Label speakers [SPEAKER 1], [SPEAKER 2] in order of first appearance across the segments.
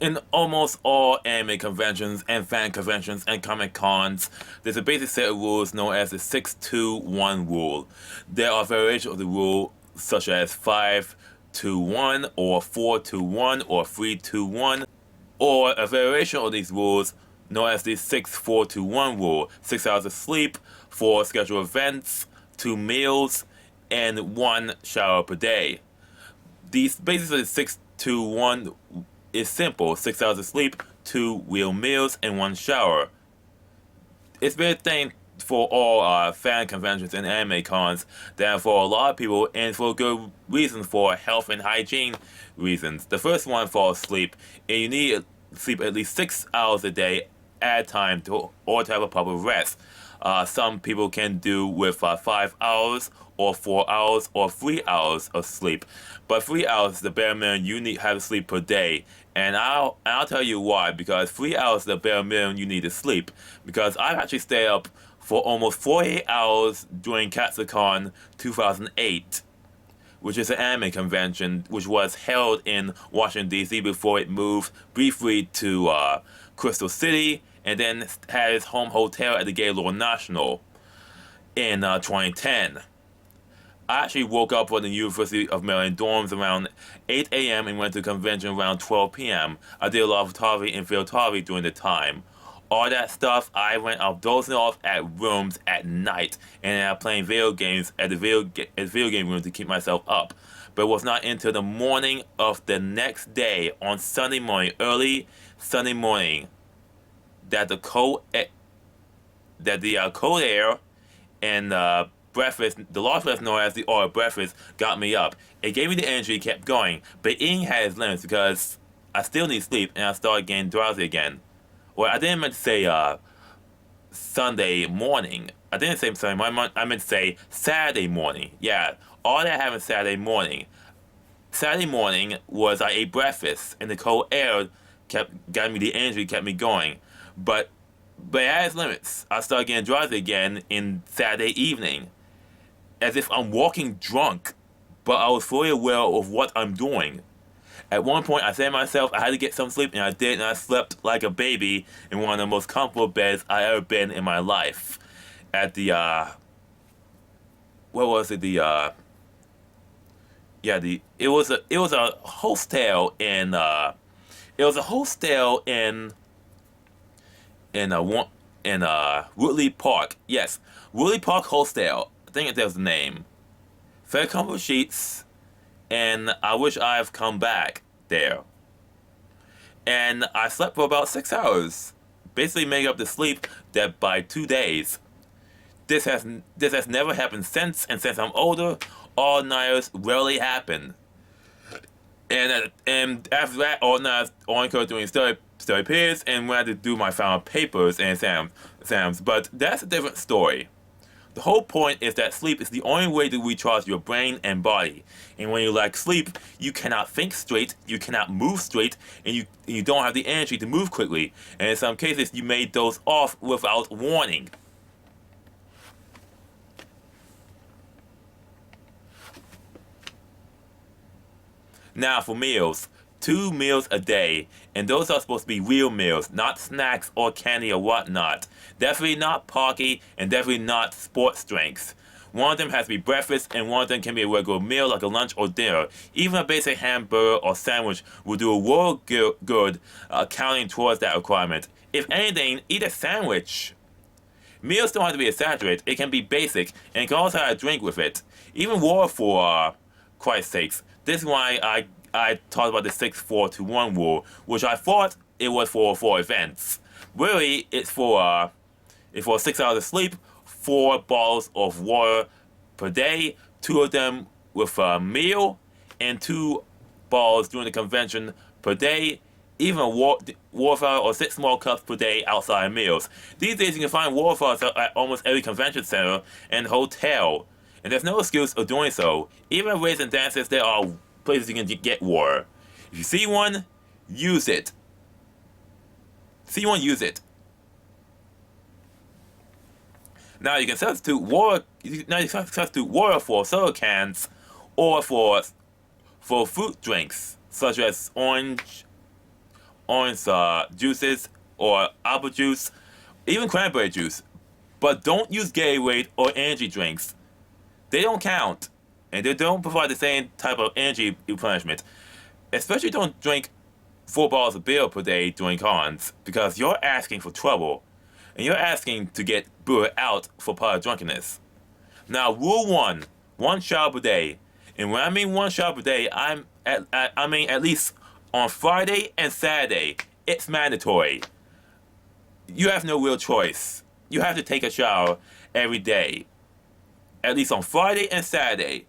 [SPEAKER 1] In almost all anime conventions and fan conventions and comic cons, there's a basic set of rules known as the 6-2-1 rule. There are variations of the rule such as 5-2-1 or 4-2-1 or 3-2-1, or a variation of these rules known as the 6-4-2-1 rule. 6 hours of sleep, 4 scheduled events, 2 meals, and 1 shower per day. These basically 6-2-1 is simple: 6 hours of sleep, 2 real meals, and 1 shower. It's been a thing for all fan conventions and anime cons that for a lot of people, and for good reasons, for health and hygiene reasons. The first one for sleep, and you need to sleep at least 6 hours a day at a time or to have a proper rest. Some people can do with 5 hours or 4 hours or 3 hours of sleep. But 3 hours is the bare minimum you need to have sleep per day. And I'll tell you why. Because 3 hours is the bare minimum you need to sleep. Because I've actually stayed up for almost 48 hours during Katsucon 2008, which is an anime convention which was held in Washington, D.C. before it moved briefly to Crystal City, and then had its home hotel at the Gaylord National in 2010. I actually woke up from the University of Maryland dorms around 8 a.m. and went to the convention around 12 p.m. I did a lot of photography and photography during the time. All that stuff, I went out dozing off at rooms at night and playing video games at the video game room to keep myself up. But it was not until the morning of the next day, on Sunday morning, early Sunday morning, that the cold air and breakfast, the large breakfast known as the oil breakfast, got me up. It gave me the energy, kept going. But eating had its limits because I still need sleep and I started getting drowsy again. Well, I didn't meant to say Sunday morning. I didn't say Sunday morning. I meant to say Saturday morning. Yeah, all that happened Saturday morning. Saturday morning was I ate breakfast and the cold air got me the energy, kept me going. But it has limits. I started getting drowsy again in Saturday evening, as if I'm walking drunk, but I was fully aware of what I'm doing. At one point, I said to myself I had to get some sleep, and I did, and I slept like a baby in one of the most comfortable beds I ever been in my life. At the what was it? It was a hostel in Woodley Park. Yes, Woodley Park Hostel. I think that was the name. Fair comfortable sheets, and I wish I've come back there. And I slept for about 6 hours, basically making up the sleep that by 2 days. This has never happened since, and since I'm older, all nighters rarely happen. And after that, all nights all I encouraged doing study periods, and when I had to do my final papers and exams. But that's a different story. The whole point is that sleep is the only way to recharge your brain and body. And when you lack sleep, you cannot think straight, you cannot move straight, and you don't have the energy to move quickly. And in some cases, you may doze off without warning. Now for meals. 2 meals a day, and those are supposed to be real meals, not snacks or candy or whatnot. Definitely not Pocky, and definitely not sports drinks. One of them has to be breakfast, and one of them can be a regular meal like a lunch or dinner. Even a basic hamburger or sandwich will do a world good counting towards that requirement. If anything, eat a sandwich. Meals don't have to be exaggerated. It can be basic, and you can also have a drink with it. Even water for Christ's sakes. This is why I talked about the 6-4-2-1 rule, which I thought it was for events. Really, it's for 6 hours of sleep, 4 bottles of water per day, 2 of them with a meal, and 2 bottles during the convention per day, even a water fountain or 6 small cups per day outside meals. These days you can find water fountains at almost every convention center and hotel, and there's no excuse of doing so. Even at raising dances, there are places you can get water. If you see one, use it. See one, use it. Now you can substitute water. Now you can substitute water for soda cans, or for fruit drinks such as orange juices or apple juice, even cranberry juice. But don't use Gatorade or energy drinks. They don't count, and they don't provide the same type of energy replenishment. Especially don't drink 4 bottles of beer per day during cons, because you're asking for trouble, and you're asking to get beer out for part of drunkenness. Now, rule 1 shower per day. And when I mean 1 shower per day, I mean at least on Friday and Saturday. It's mandatory. You have no real choice. You have to take a shower every day. At least on Friday and Saturday.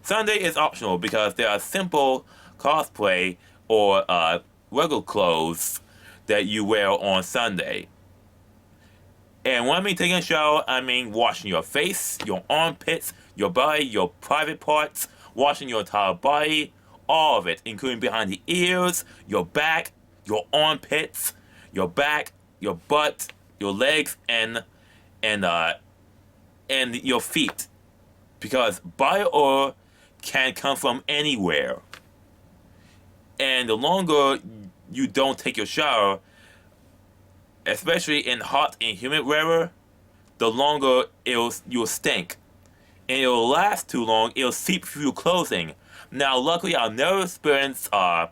[SPEAKER 1] Sunday is optional because there are simple cosplay or regular clothes that you wear on Sunday. And when I mean taking a shower, I mean washing your face, your armpits, your body, your private parts, washing your entire body, all of it, including behind the ears, your back, your armpits, your back, your butt, your legs, and your feet. Because body odor can come from anywhere. And the longer you don't take your shower, especially in hot and humid weather, the longer you'll stink. And it'll last too long, it'll seep through clothing. Now, luckily, I've never experienced con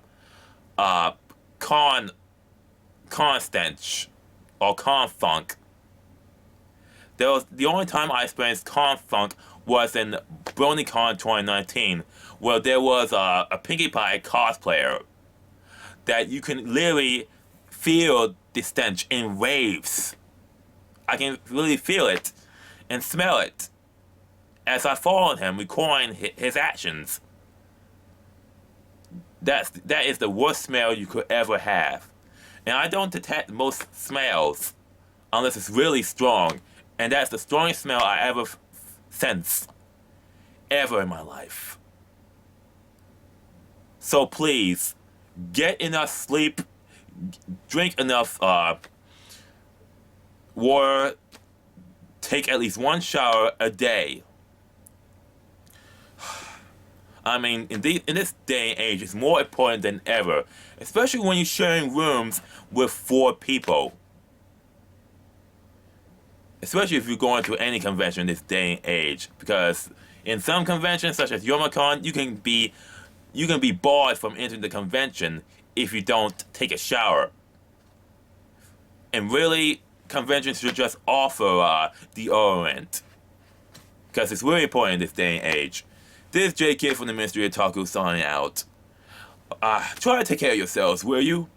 [SPEAKER 1] stench or con funk. The only time I experienced con funk was in BronyCon 2019, where there was a Pinkie Pie cosplayer that you can literally feel the stench in waves. I can really feel it and smell it as I followed him, recording his actions. That is the worst smell you could ever have. And I don't detect most smells unless it's really strong. And that's the strongest smell I ever sense ever in my life. So please, get enough sleep, drink enough water, take at least 1 shower a day. I mean, in this day and age, it's more important than ever, especially when you're sharing rooms with 4 people. Especially if you're going to any convention in this day and age, because in some conventions, such as Youmacon, you can be barred from entering the convention if you don't take a shower. And really, conventions should just offer deodorant, because it's really important in this day and age. This is J Kid from the Mystery Otaku signing out. Try to take care of yourselves, will you?